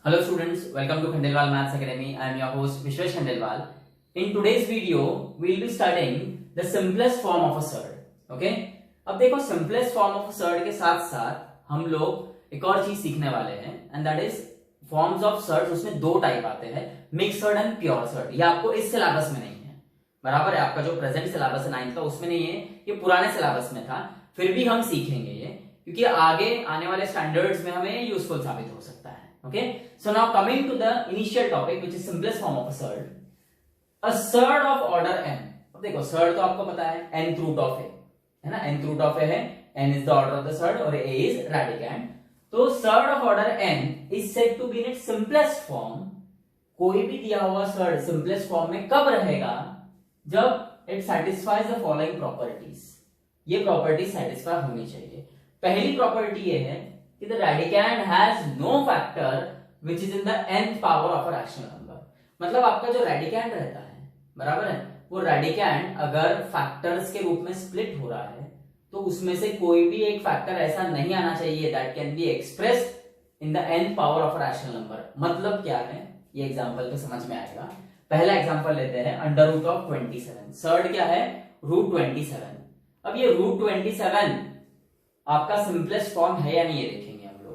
Hello students, welcome to Khandelwal Maths Academy. I am your host Vishwesh Khandelwal. In today's video, we will be studying the simplest form of a surd. Okay? अब देखो simplest form of a surd के साथ साथ हम लोग एक और चीज सीखने वाले हैं and that is forms of surds. उसमें दो टाइप आते हैं, mixed surd and pure surd. ये आपको इस सिलेबस में नहीं है, बराबर है। आपका जो प्रेजेंट सिलेबस है 9th का उसमें नहीं है, ये पुराने सिलेबस में था। फिर भी हम सीखेंगे ये क्योंकि आगे आने वाले स्टैंडर्ड्स में हमें यूजफुल साबित हो सकता है। Okay, so now coming to the initial topic, which is simplest form of a surd. A surd of order n. अब देखो surd तो आपको पता है nth root of a है ना, nth root of a है, n is the order of the surd और a is radicand. तो surd of order n is said to be in its simplest form. कोई भी दिया हुआ surd simplest form में कब रहेगा? जब it satisfies the following properties. ये properties satisfy होनी चाहिए। पहली property ये है कि the radicand has no factor which is in the nth power of a rational number. मतलब आपका जो radicand रहता है, बराबर है, वो radicand अगर फैक्टर्स के रूप में स्प्लिट हो रहा है तो उसमें से कोई भी एक फैक्टर ऐसा नहीं आना चाहिए that can be expressed in the nth power of a rational number. मतलब क्या है, ये एग्जांपल पे समझ में आएगा। पहला एग्जांपल लेते हैं, अंडर रूट ऑफ 27। सर्ड क्या है? रूट 27। अब ये रूट 27 आपका सिंपलेस्ट फॉर्म है या नहीं ये देखेंगे हम लोग।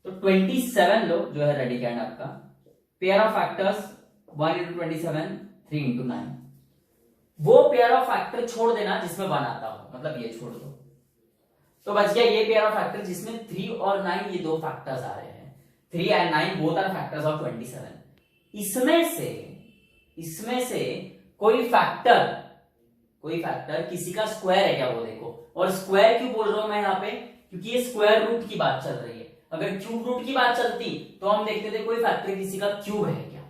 तो 27 लो जो है रेडिकैंड आपका, pair of factors 1 into 27 3 into 9। वो पेयर ऑफ फैक्टर छोड़ देना जिसमें 1 आता हो, मतलब ये छोड़ दो, तो बच गया ये पेयर ऑफ फैक्टर जिसमें 3 और 9 ये दो फैक्टर्स आ रहे हैं। 3 and 9 both are factors of 27। इसमें से कोई फैक्टर किसी का स्क्वायर है क्या वो देखो। और स्क्वायर क्यों बोल रहा हूं मैं यहाँ पे, क्योंकि ये स्क्वायर रूट की बात चल रही है। अगर क्यूब रूट की बात चलती तो हम देखते थे कोई फैक्टर किसी का क्यूब है क्या।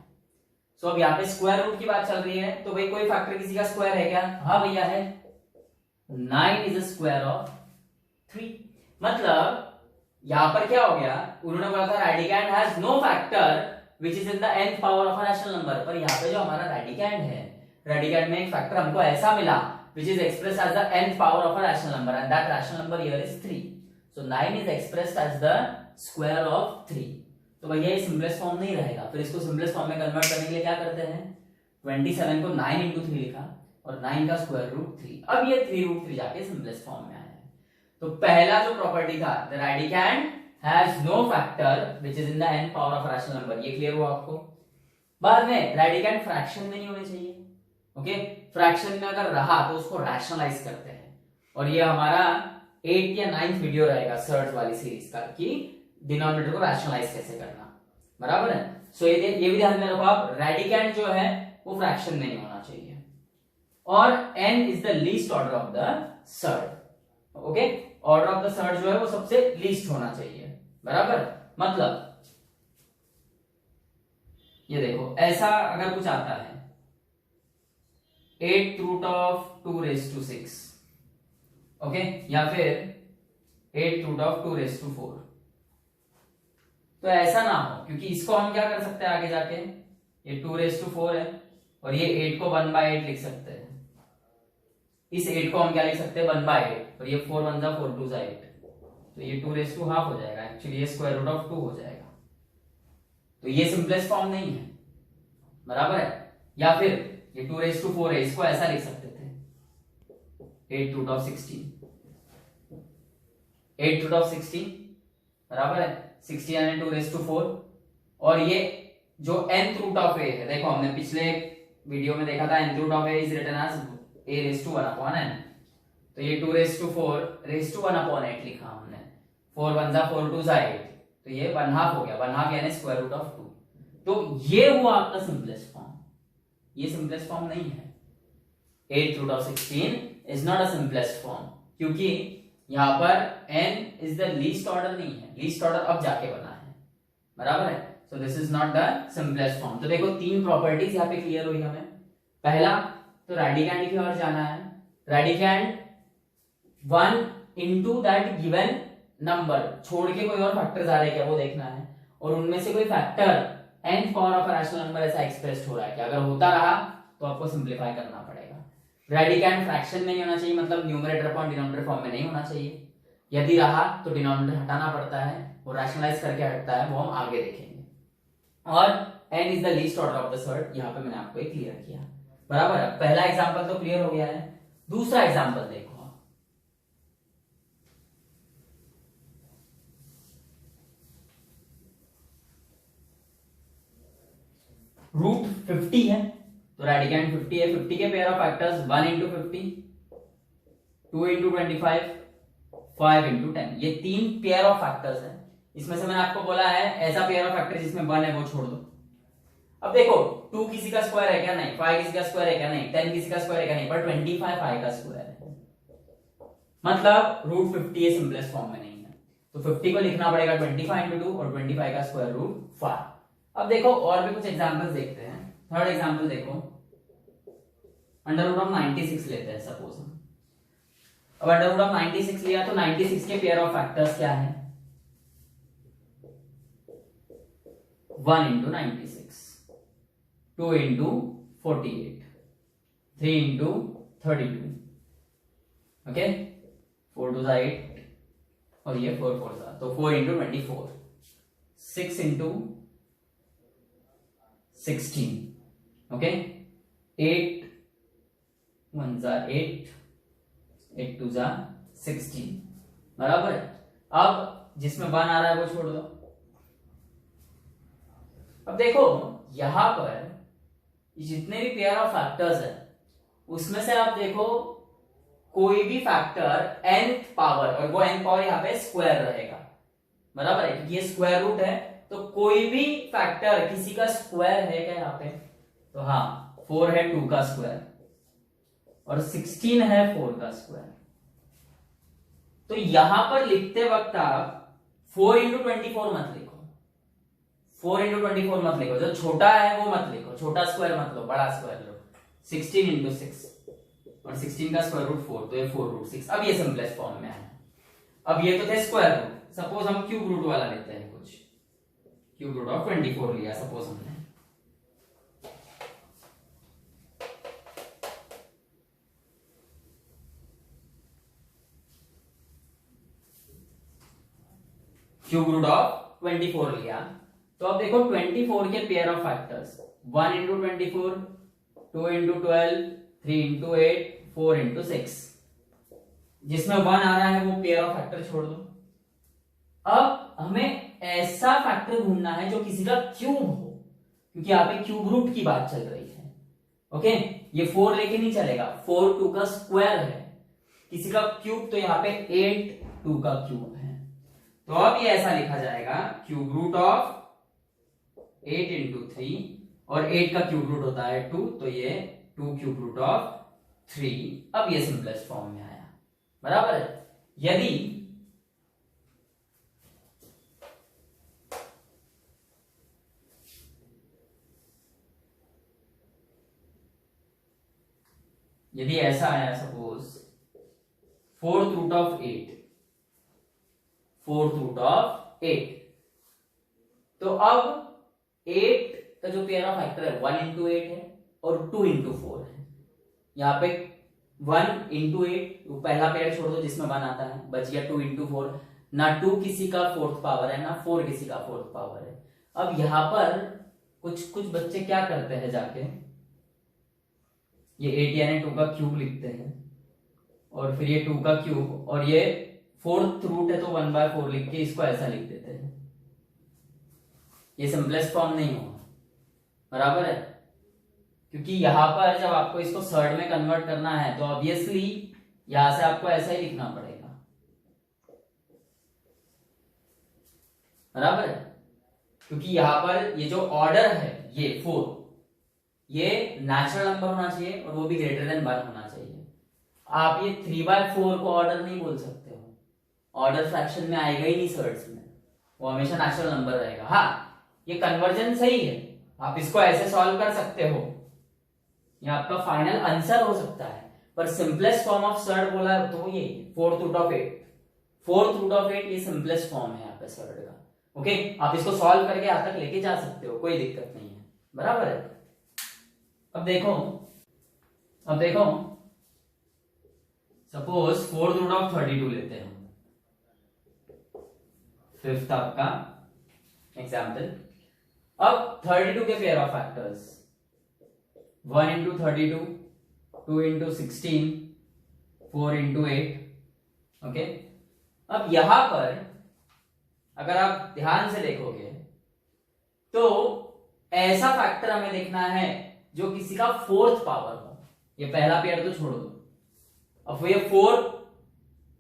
सो अब यहाँ पे स्क्वायर रूट की बात चल रही है तो भाई कोई फैक्टर किसी का स्क्वायर है क्या? हाँ भैया है, 9 इज अ स्क्वायर ऑफ 3। मतलब यहां पर क्या हो गया, उन्होंने बोला था radicand has no factor which is in the nth power of a rational number, पर यहाँ पे जो हमारा रेडिकैंड है, रेडिकैंड में एक फैक्टर हमको ऐसा मिला which is expressed as the nth power of a rational number and that rational number here is 3. So 9 is expressed as the square of 3. तो भैया ये सिंपलेस्ट फॉर्म नहीं रहेगा। फिर इसको सिंपलेस्ट फॉर्म में कन्वर्ट करने के लिए क्या करते हैं, 27 को 9 into 3 लिखा और 9 का स्क्वायर रूट 3। अब ये 3 रूट 3 जाके सिंपलेस्ट फॉर्म में आया है। तो पहला जो प्रॉपर्टी था, the radicand has no factor which is in the nth power of a rational number, ये क्लियर हुआ आपको। बाद में radicand फ्रैक्शन में नहीं होने चाहिए। ओके, फ्रैक्शन में अगर रहा तो उसको रैशनलाइज करते हैं, और ये हमारा 8th या 9th वीडियो रहेगा सर्ड्स वाली सीरीज का कि डिनोमिनेटर को रैशनलाइज कैसे करना, बराबर है। सो ये भी ध्यान में रखो आप, रेडिकैंड जो है वो फ्रैक्शन में नहीं होना चाहिए, और n is the least order of the surd. Okay, order of the surd जो है वो सबसे लीस्ट होना चाहिए, बराबर। मतलब ये देखो, ऐसा अगर कुछ आता है 8th root of 2 raised to 6, okay, या फिर 8th root of 2 raised to 4, तो ऐसा ना हो, क्योंकि इसको हम क्या कर सकते हैं आगे जाके, ये 2 raised to 4 है और ये 8 को 1/8 लिख सकते हैं। इस 8 को हम क्या लिख सकते हैं, 1/8, और ये 4 1 जा 4 2 जा 8, तो ये 2 raised to half हो जाएगा। एक्चुअली ये स्क्वायर रूट ऑफ 2 हो जाएगा, तो ये सिंपलेस्ट फॉर्म नहीं है, बराबर है। या फिर ये 2 raised to 4 है, इसको ऐसा लिख सकते थे 8th root of 16, 8th root of 16, बराबर है। 16 यानी 2 raised to 4, और ये जो nth root of a है, देखो हमने पिछले वीडियो में देखा था nth root of a is written as a raised to 1 upon n, तो ये 2 raised to 4 raised to 1 upon 8 लिखा हमने। 4 1 जा 4 2 जा 8, तो ये 1/2 हो गया, 1/2 यानी स्क्वायर रूट ऑफ 2। तो ये हुआ आपका सिंपलेस्ट फॉर्म, ये सिंपलेस्ट फॉर्म नहीं है। 8th root of 16 is not a simplest form, क्योंकि यहां पर n is the least order नहीं है, least order अब जाके बना है, बराबर है। so this is not the simplest form। तो देखो 3 प्रॉपर्टीज यहाँ पे क्लियर हुई हमें। पहला तो रेडिकैंड की ओर जाना है, रेडिकैंड 1 into that given नंबर छोड़ के कोई और फैक्टर्स आ रहे क्या वो देखना है, और उनमें से कोई factor nth power of a rational number ऐसा एक्सप्रेस्ड हो रहा है कि अगर होता रहा तो आपको सिंपलीफाई करना पड़ेगा। रेडिकैंड फ्रैक्शन में नहीं होना चाहिए, मतलब न्यूमरेटर अपॉन डिनोमिनेटर फॉर्म में नहीं होना चाहिए। यदि रहा तो डिनोमिनेटर हटाना पड़ता है, वो रैशनलाइज करके हटता है, वो हम आगे देखेंगे। और n is the least order of the surd, यहाँ पे मैंने आपको एक क्लियर किया। बराबर है, पहला एग्जांपल तो क्लियर हो गया है। दूसरा एग्जांपल देखो, रूट 50 है तो रेडिकेंड 50 है। 50 के pair of factors 1 into 50, 2 into 25, 5 into 10, ये 3 पेयर ऑफ फैक्टर्स है। इसमें से मैंने आपको बोला है ऐसा पेयर ऑफ फैक्टर जिसमें 1 है वो छोड़ दो। अब देखो 2 किसी का स्क्वायर है क्या? नहीं। 5 किसी का स्क्वायर है क्या? नहीं। 10 किसी का स्क्वायर है क्या? नहीं। पर 25 5 का स्क्वायर है, मतलब रूट 50 ये सिंपलेस्ट फॉर्म में नहीं है, तो 50 को लिखना पड़ेगा 25 इंटू 2 और 25 का स्क्वायर रूट 5। अब देखो और भी कुछ एग्जांपल्स देखते हैं। थर्ड एग्जांपल देखो, अंडर रूट ऑफ 96 लेते हैं सपोज हम। अब अंडर रूट ऑफ 96 लिया तो 96 के पेयर ऑफ फैक्टर्स क्या है? 1 into 96, 2 into 48, 3 into 32, okay, 4 to 8 और ये 4 4 सा, तो 4 इंटू 24, 6 इंटू 16, ओके, 8 1 जा 8, 8 2 जा 16, बराबर है। अब जिसमें 1 आ रहा है वो छोड़ दो। अब देखो यहां पर जितने भी पेयर ऑफ फैक्टर्स है उसमें से आप देखो कोई भी फैक्टर nth पावर, और वो n पावर यहाँ पे स्क्वायर रहेगा, बराबर है, क्योंकि ये स्क्वायर रूट है, तो कोई भी फैक्टर किसी का स्क्वायर है क्या यहाँ पे? तो हाँ, 4 है 2 का स्क्वायर और 16 है 4 का स्क्वायर। तो यहां पर लिखते वक्त आप 4 इंटू 24 मत लिखो, 4 इंटू 24 मत लिखो, जो छोटा है वो मत लिखो, छोटा स्क्वायर मत लो, बड़ा स्क्वायर लो। 16 इंटू 6 और 16 का स्क्वायर रूट 4, तो ये 4 रूट 6। अब ये सिंपलेस्ट फॉर्म में है। अब ये तो थे स्क्वायर रूट, सपोज हम क्यूब रूट वाला लेते हैं, कुछ क्यूब रूट ऑफ 24 लिया सपोज हमने। क्यूब रूट ऑफ 24 लिया तो अब देखो 24 के pair of factors 1 into 24, 2 into 12, 3 into 8, 4 into 6, जिसमें 1 आ रहा है वो पेयर ऑफ फैक्टर छोड़ दो। अब हमें ऐसा फैक्टर ढूंढना है जो किसी का क्यूब हो, क्योंकि यहाँ पे क्यूब रूट की बात चल रही है, ओके। ये 4 लेके नहीं चलेगा, 4 2 का स्क्वायर है, किसी का क्यूब, तो यहाँ पे 8 2 का क्यूब है। तो अब ये ऐसा लिखा जाएगा क्यूब रूट ऑफ 8 इंटू 3, और 8 का क्यूब रूट होता है 2, तो ये 2 क्यूब रूट ऑफ 3। अब ये सिंपलेस्ट फॉर्म में आया, बराबर है। यदि ऐसा आया suppose 4th root of 8, 4th root of 8, तो अब 8 का जो पेयर ऑफ फैक्टर है 1 इंटू 8 है और 2 इंटू 4 है। यहाँ पे 1 इंटू 8, पहला पेयर छोड़ दो जिसमें 1 आता है, बच गया 2 इंटू 4। ना 2 किसी का 4th पावर है, ना 4 किसी का 4th पावर है। अब यहां पर कुछ बच्चे क्या करते हैं, जाके ये 8 यानी 2 का क्यूब लिखते हैं, और फिर ये 2 का क्यूब, और ये 4th रूट है तो 1/4 लिख के इसको ऐसा लिख देते हैं। ये सिंपलेस्ट फॉर्म नहीं होगा, बराबर है, क्योंकि यहां पर जब आपको इसको सर्ड में कन्वर्ट करना है तो ऑब्वियसली यहां से आपको ऐसा ही लिखना पड़ेगा, बराबर है, क्योंकि यहां पर ये जो ऑर्डर है ये 4, ये नेचुरल नंबर होना चाहिए और वो भी ग्रेटर देन 1 होना चाहिए। आप ये 3/4 को ऑर्डर नहीं बोल सकते हो, ऑर्डर फ्रैक्शन में आएगा ही नहीं सर्ड्स में, वो हमेशा नेचुरल नंबर रहेगा। हाँ, ये कन्वर्जन सही है, आप इसको ऐसे सॉल्व कर सकते हो, ये आपका फाइनल आंसर हो सकता है, पर सिंपलेस्ट फॉर्म ऑफ सर्ड बोला तो ये 4th root of 8, 4th root of 8 ये सिंपलेस्ट फॉर्म है यहाँ पे सर्ड का, ओके। आप इसको सॉल्व करके यहां तक लेके जा सकते हो, कोई दिक्कत नहीं है, बराबर है। अब देखो सपोज 4th रूट ऑफ 32 लेते हैं, 5th आपका एग्जाम्पल। अब 32 के pair of factors 1 into 32, 2 into 16, 4 into 8। Okay, अब यहां पर अगर आप ध्यान से देखोगे तो ऐसा फैक्टर हमें देखना है जो किसी का फोर्थ पावर हो। ये पहला पेयर तो छोड़ दो, अब ये 4,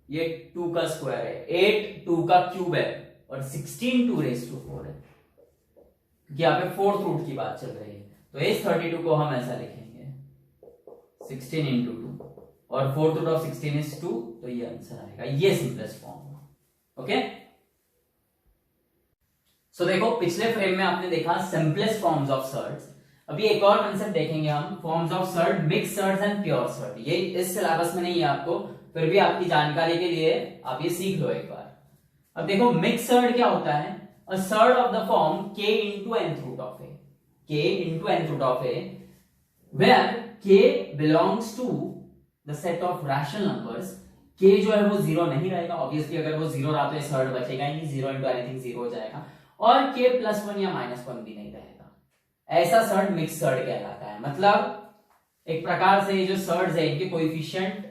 ये 2 का स्क्वायर है, 8 2 का क्यूब है और 16 2 रेज़ टू 4 है, क्योंकि यहाँ पे फोर्थ रूट की बात चल रही है। तो इस 32 को हम ऐसा लिखेंगे 16 इंटू 2 और फोर्थ रूट ऑफ 16 इज 2, तो ये आंसर आएगा, ये सिंपलेस्ट फॉर्म। ओके, सो देखो पिछले फ्रेम में आपने देखा सिंपलेस्ट फॉर्म्स ऑफ सर्ड्स। अभी एक और कंसेप्ट देखेंगे हम, forms of surd, mix surds and pure surd. ये इस सिलेबस में नहीं है आपको, फिर भी आपकी जानकारी के लिए आप ये सीख लो एक बार। अब देखो मिक्स सर्ड क्या होता है, a surd of the form k into nth root of a, k into nth root of a, where k belongs to the set of rational numbers। k जो है वो जीरो नहीं रहेगा, ऑब्वियसली अगर वो जीरो रहा तो ये सर्ड बचेगा ही नहीं, जीरो इंटू एनीथिंग जीरो हो जाएगा, और k +1 या -1 भी नहीं रहेगा। ऐसा सर्ड मिक्स सर्ड कहलाता है। मतलब एक प्रकार से ये जो सर्ड्स है इनके कोएफिशिएंट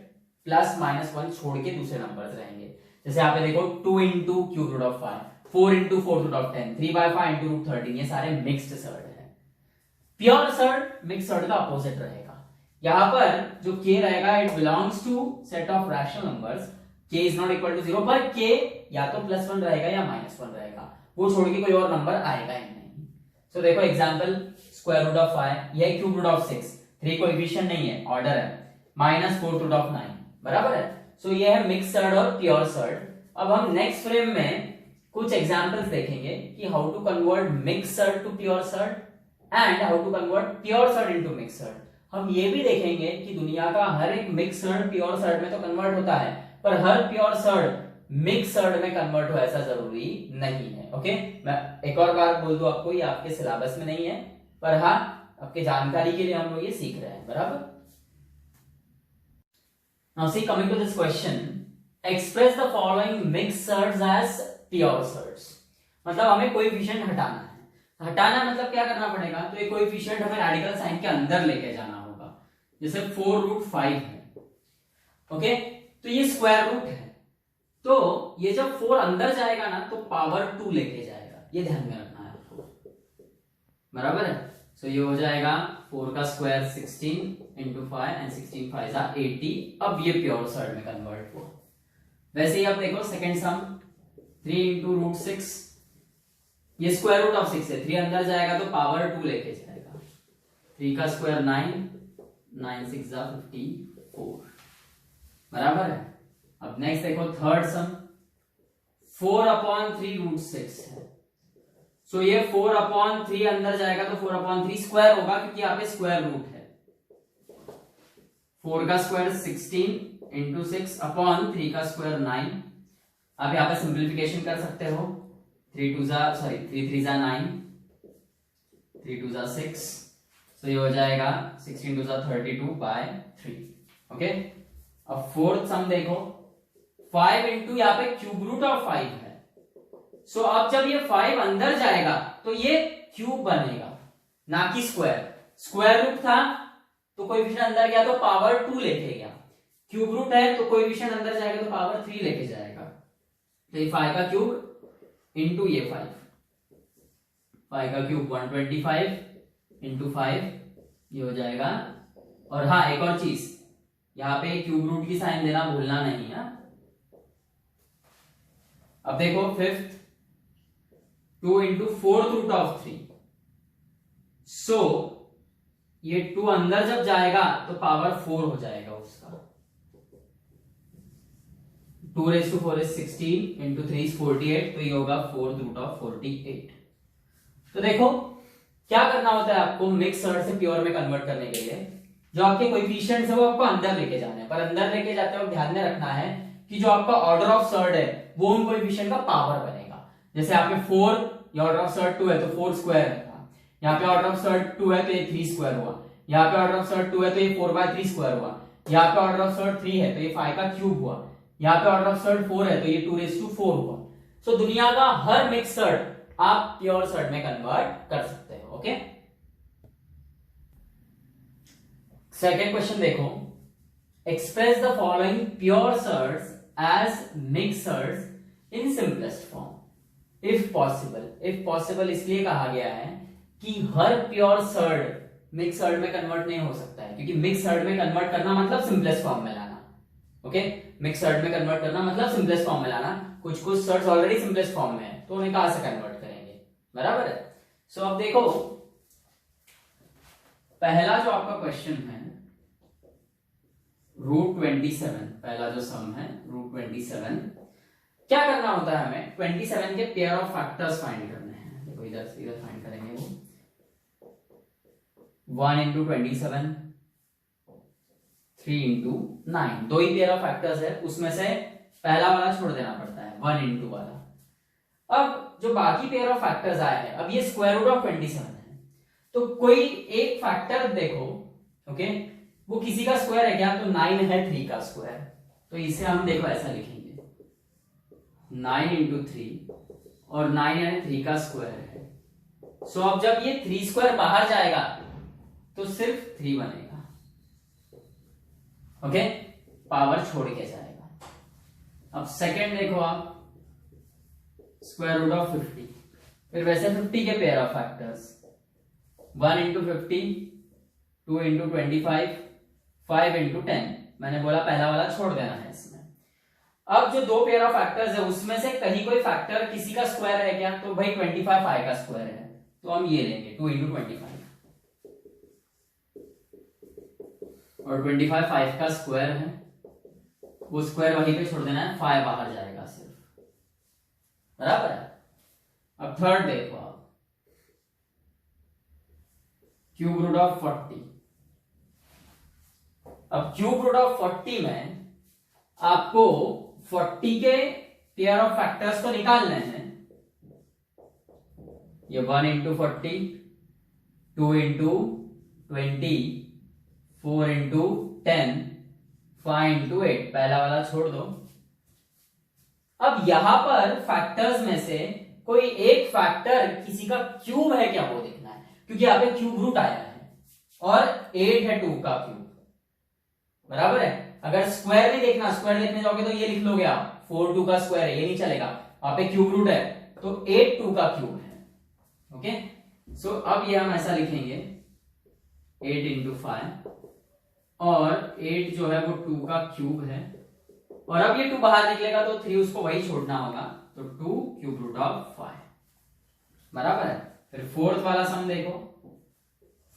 +-1 छोड़ के दूसरे नंबर्स रहेंगे। जैसे यहाँ पे देखो 2 into cube root of 5, 4 into 4 root of 10, 3/5 into root 13, ये सारे मिक्स्ड सर्ड है। प्योर सर्ड मिक्स सर्ड का अपोजिट रहेगा। यहाँ पर जो k रहेगा it belongs to set of rational numbers, k is not equal to 0, पर k या तो +1 रहेगा या -1 रहेगा, वो छोड़ के कोई और नंबर आएगा ही नहीं। सो देखो एग्जांपल, स्क्वायर रूट ऑफ 5, यह क्यूब रूट ऑफ 6, 3 कोएफिशिएंट नहीं है, ऑर्डर है, -4 रूट ऑफ 9, बराबर है। सो ये है मिक्स सर्ड और प्योर सर्ड। अब हम नेक्स्ट फ्रेम में कुछ एग्जांपल्स देखेंगे कि how to convert mix surd to pure surd and how to convert pure surd into mix surd. हम ये भी देखेंगे कि दुनिया का हर एक मिक्स सर्ड प्योर सर्ड में तो कन्वर्ट होता है, पर हर प्योर सर्ड मिक्स सर्ड में कन्वर्ट हो ऐसा जरूरी नहीं है। ओके, मैं एक और बार बोल दूं आपको, ये आपके सिलेबस में नहीं है, पर हाँ आपके जानकारी के लिए हम लोग ये सीख रहे हैं, बराबर। Now see, coming to this question, express the following mixed surds as pure surds। मतलब हमें कोएफिशिएंट हटाना है। हटाना मतलब क्या करना पड़ेगा, तो ये कोएफिशिएंट हमें रेडिकल साइन के अंदर लेके जाना होगा। जैसे 4 रूट 5 है, ओके, तो ये स्क्वायर रूट है, तो ये जब 4 अंदर जाएगा ना तो पावर 2 लेके जाएगा, ये ध्यान में रखना है आपको, बराबर है। सो ये हो जाएगा 4 का स्क्वायर 16 इंटू 5 एंड 16 5 80। अब ये प्योर सर्ड में कन्वर्ट हुआ। वैसे ही आप देखो सेकंड सम, 3 इंटू रूट 6, ये स्क्वायर रूट ऑफ 6 है, 3 अंदर जाएगा तो पावर 2 लेके जाएगा, 3 का स्क्वायर 9, 9 6 54, बराबर है। अब नेक्स्ट देखो थर्ड सम, 4/3 रूट 6 है, सो ये 4/3 अंदर जाएगा तो 4/3 स्क्वायर होगा, क्योंकि यहाँ पे स्क्वायर रूट है। 4 का स्क्वायर 16 इंटू 6/3 का स्क्वायर 9। आप यहाँ पे सिंप्लीफिकेशन कर सकते हो, 3 3 3 9, 3 2 6, सो ये हो जाएगा 16 2 32/3। ओके, अब फोर्थ सम देखो, 5 इंटू यहाँ पे क्यूब रूट ऑफ 5 है, सो अब जब ये 5 अंदर जाएगा तो ये क्यूब बनेगा, ना कि स्क्वायर। स्क्वायर रूट था तो कोएफिशिएंट अंदर गया तो पावर 2 लेके गया, क्यूब रूट है तो कोएफिशिएंट अंदर जाएगा तो पावर 3 लेके जाएगा। तो ये 5 का क्यूब इंटू ये 5 का क्यूब 125 इंटू 5, ये हो जाएगा। और हाँ एक और चीज, यहाँ पे क्यूब रूट की साइन देना भूलना नहीं है। अब देखो फिफ्थ, 2 इंटू 4 रूट ऑफ 3, सो ये 2 अंदर जब जाएगा तो पावर 4 हो जाएगा उसका। 2 raised to 4 is 16 into 3 is 48, तो ये होगा 4 रूट ऑफ 48। तो देखो क्या करना होता है आपको मिक्स सर्ड से प्योर में कन्वर्ट करने के लिए, जो आपके कोएफिशिएंट्स है वो आपको अंदर लेके जाने हैं, पर अंदर लेके जाते वक्त ध्यान में रखना है कि जो आपका ऑर्डर ऑफ सर्ड है वो उन कोएफिशिएंट का पावर बनेगा। जैसे यहाँ पे 4, ये ऑर्डर ऑफ सर्ड 2 है तो 4 स्क्वायर है, यहाँ पे ऑर्डर ऑफ सर्ड 2 है तो ये 3 स्क्वायर हुआ, यहाँ पे ऑर्डर ऑफ सर्ड 2 है तो ये 4/3 स्क्वायर हुआ, यहाँ पे ऑर्डर ऑफ सर्ड 3 है तो ये 5 का क्यूब हुआ, यहाँ पे ऑर्डर ऑफ सर्ड 4 है तो ये 2 raised to 4 हुआ। सो दुनिया का हर मिक्स सर्ड आप प्योर सर्ड में कन्वर्ट कर सकते हो। ओके, सेकेंड क्वेश्चन देखो, express the following pure surds as mixed surds in simplest form if possible. If possible इसलिए कहा गया है कि हर प्योर सर्ड मिक्स सर्ड में कन्वर्ट नहीं हो सकता है, क्योंकि मिक्स सर्ड में कन्वर्ट करना मतलब सिंपलेस्ट फॉर्म में लाना। ओके, मिक्स सर्ड में कन्वर्ट करना मतलब सिंपलेस्ट फॉर्म में लाना। कुछ कुछ सर्ड्स ऑलरेडी सिंपलेस्ट फॉर्म में है, तो उन्हें कहां से कन्वर्ट करेंगे, बराबर है। सो अब देखो, पहला जो आपका क्वेश्चन है √27, पहला जो सम है √27, क्या करना होता है हमें 27 के पेयर ऑफ फैक्टर्स फाइंड करने हैं। देखो इधर से इधर फाइंड करेंगे वो 1 into 27, 3 into 9, दो ही पेयर ऑफ फैक्टर्स है, उसमें से पहला वाला छोड़ देना पड़ता है 1 into वाला। अब जो बाकी पेयर ऑफ फैक्टर्स आए हैं, अब ये स्क्वायर रूट ऑफ 27 है, तो कोई एक फैक्टर देखो, ओके, वो किसी का स्क्वायर है क्या, तो 9 है 3 का स्क्वायर, तो इसे हम देखो ऐसा लिखेंगे 9 into 3 और 9 यानी 3 का स्क्वायर है। सो अब जब ये 3 स्क्वायर बाहर जाएगा तो सिर्फ 3 बनेगा। ओके, पावर छोड़ के जाएगा। अब सेकंड देखो आप, स्क्वायर रूट ऑफ 50, फिर वैसे 50 के pair of factors 1 into 50, 2 into 25, 5 into 10, मैंने बोला पहला वाला छोड़ देना है इसमें। अब जो दो पेयर ऑफ फैक्टर्स है उसमें से कहीं कोई फैक्टर किसी का स्क्वायर है क्या, तो भाई 25 5 का स्क्वायर है, तो हम ये लेंगे 2 into 25, और 25 5 का स्क्वायर है, वो स्क्वायर वहीं पे छोड़ देना है, 5 बाहर जाएगा सिर्फ, बराबर है। अब थर्ड देखो आप, क्यूब रूट ऑफ 40। अब क्यूब रूट ऑफ 40 में आपको 40 के पेयर ऑफ फैक्टर्स तो निकालने हैं। ये 1 into 40, 2 into 20, 4 into 10, 5 into 8, पहला वाला छोड़ दो। अब यहां पर फैक्टर्स में से कोई एक फैक्टर किसी का क्यूब है क्या, वो देखना है, क्योंकि यहां पे क्यूब रूट आया है और 8 है 2 का क्यूब, बराबर है। अगर स्क्वायर नहीं देखना, स्क्वायर देखने जाओगे तो ये लिख लोगे आप 4 2 का स्क्वायर है, ये नहीं चलेगा, वहां पे क्यूब रूट है, तो 8 2 का क्यूब है। ओके, सो अब ये हम ऐसा लिखेंगे 8 into 5, और 8 जो है वो 2 का क्यूब है, और अब ये 2 बाहर निकलेगा तो 3 उसको वही छोड़ना होगा, तो 2 क्यूब रूट ऑफ 5, बराबर है। फिर फोर्थ वाला सम देखो,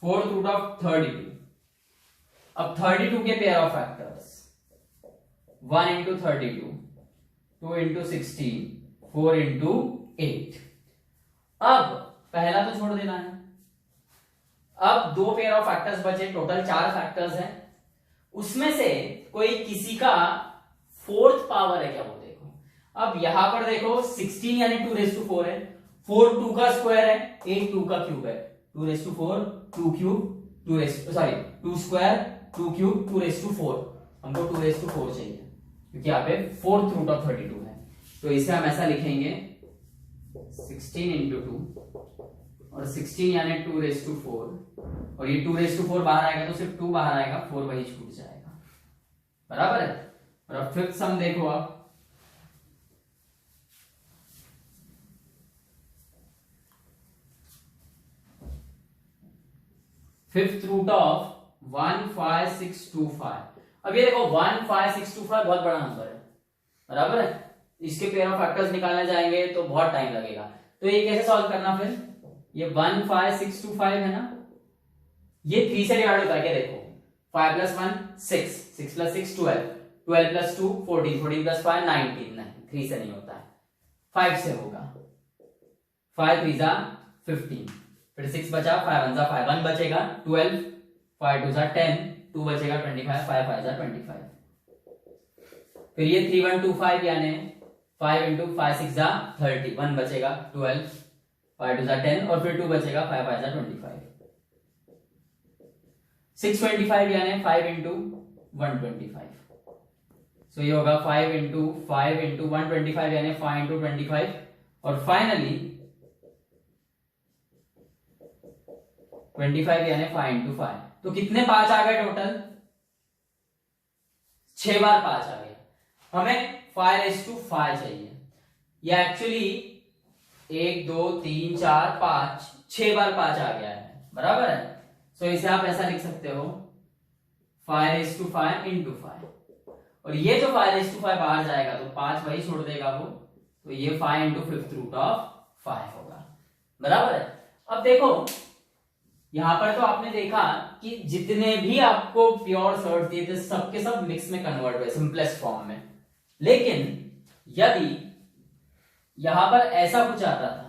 फोर्थ रूट ऑफ 32। अब 32 के pair of factors 1 into 32, 2 into 16, 4 into 8। अब पहला तो छोड़ देना है। अब दो पेयर ऑफ फैक्टर्स बचे, टोटल 4 फैक्टर्स हैं, उसमें से कोई किसी का फोर्थ पावर है क्या, वो देखो। अब यहां पर देखो 16 यानी 2⁴ है, 4 2 का स्क्वायर है, 8 2 का क्यूब है, 2⁴ 2 क्यूब 2 स्क्वायर 2 क्यूब 2⁴, हमको 2⁴ चाहिए क्योंकि यहाँ पे फोर्थ रूट ऑफ 32 है, तो इसे हम ऐसा लिखेंगे 16 into 2, और 16 यानी 2⁴, और ये 2⁴ बाहर आएगा तो सिर्फ 2 बाहर आएगा, 4 वही छूट जाएगा, बराबर है। और अब फिफ्थ सम देखो आप, फिफ्थ रूट ऑफ 15625। अब ये देखो 15625 बहुत बड़ा नंबर है, बराबर है। इसके पेयर ऑफ फैक्टर्स निकालने जाएंगे तो बहुत टाइम लगेगा, तो ये कैसे सॉल्व करना, फिर ये 15625 है ना, ये 3 से डिवाइड होता है क्या, देखो 5 + 1 6, 6 + 6 12, 12 + 2 14, 14 + 5 19, नहीं 3 से नहीं होता है, 5 से होगा। 5 3 = 15, फिर 6 बचा, 5 1 = 5, 1 बचेगा 12, 5 2 = 10, 2 बचेगा 25, 5 5 = 25। फिर ये 3 1 2 5 यानी 5 into 5 6 = 30, 1 बचेगा 12, 5 2 = 10, और फिर 2 बचेगा 5 5 = 25। 625 यानी 5 into 125, सो ये होगा 5 into 125 यानी 5 into 25, और फाइनली 25 यानी 5 इंटू 5, तो कितने 5 आ गए टोटल? 6 बार 5 आ गया। हमें 5:5 चाहिए। ये एक्चुअली 1 2 3 4 5 6 बार 5 आ गया है, बराबर है। सो इसे आप ऐसा लिख सकते हो 5:5 इंटू 5, और ये जो 5:5 बाहर जाएगा तो 5 वही छोड़ देगा वो, तो ये 5 इंटू 5th रूट ऑफ 5 होगा, बराबर है। अब देखो यहां पर तो आपने देखा कि जितने भी आपको प्योर सर्ट दिए थे सबके सब मिक्स में कन्वर्ट हुए सिंपलेस्ट फॉर्म में, लेकिन यदि यहां पर ऐसा कुछ आता था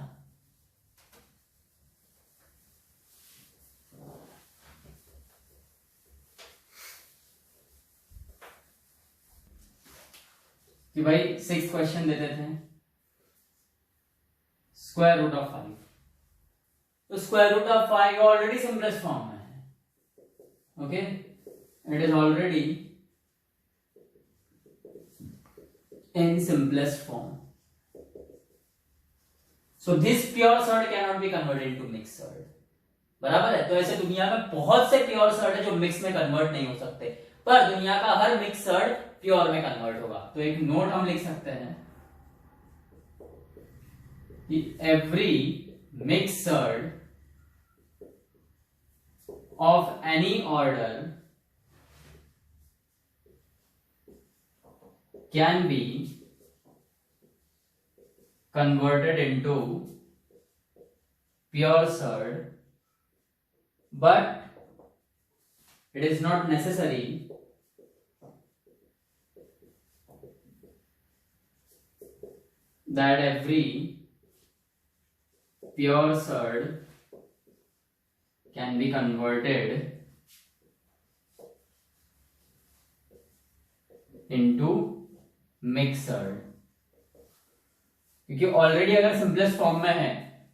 कि भाई 6th क्वेश्चन देते थे स्क्वायर रूट ऑफ 5, तो square root of 5 already simplest form में है, okay, it is already in simplest form, so this pure surd can not be converted into mix surd, बराबर है। तो ऐसे दुनिया में बहुत से प्योर सर्ट है जो मिक्स में कन्वर्ट नहीं हो सकते, पर दुनिया का हर मिक्स सर्ट प्योर में कन्वर्ट होगा। तो एक नोट हम लिख सकते हैं कि every mix surd of any order can be converted into pure surd, but it is not necessary that every pure surd can be converted into mixed surd, क्योंकि ऑलरेडी अगर सिंपलेस्ट फॉर्म में है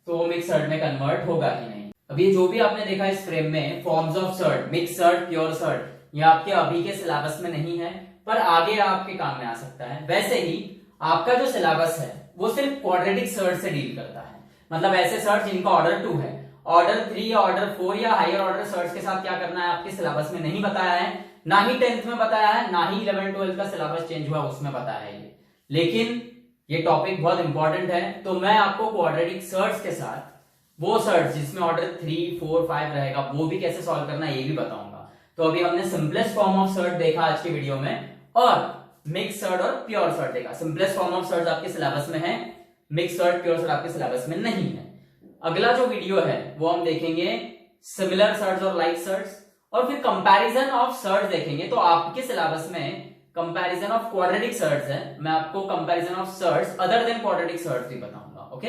तो वो मिक्स सर्ड में convert होगा ही नहीं। अभी जो भी आपने देखा इस फ्रेम में forms of surd, mix surd, pure surd, ये आपके अभी के सिलेबस में नहीं है, पर आगे आपके काम में आ सकता है। वैसे ही आपका जो सिलेबस है वो सिर्फ क्वाड्रेटिक सर्ड से डील करता है, मतलब ऐसे सर्ड जिनका ऑर्डर 2 है, ऑर्डर 3 या ऑर्डर 4 या हायर ऑर्डर सर्च के साथ क्या करना है आपके सिलेबस में नहीं बताया है, ना ही 10th में बताया है, ना ही 11 12 का सिलेबस चेंज हुआ उसमें बताया है ये। लेकिन ये टॉपिक बहुत इंपॉर्टेंट है, तो मैं आपको क्वाड्रेटिक सर्च के साथ वो सर्च जिसमें ऑर्डर 3 4 5 रहेगा वो भी कैसे सॉल्व करना है ये भी बताऊंगा। तो अभी हमने सिंपलेस्ट फॉर्म ऑफ सर्च देखा आज के वीडियो में, और मिक्स सर्च और प्योर सर्च देखा। सिंपलेस्ट फॉर्म ऑफ सर्च आपके सिलेबस में है, मिक्स सर्च प्योर सर्च आपके सिलेबस में नहीं है। अगला जो वीडियो है वो हम देखेंगे सिमिलर सर्च और लाइक सर्च, और फिर कंपैरिजन ऑफ सर्च देखेंगे। तो आपके सिलेबस में कंपैरिजन ऑफ क्वाड्रेटिक सर्च है, मैं आपको comparison of search other than quadratic search भी बताऊंगा, ओके।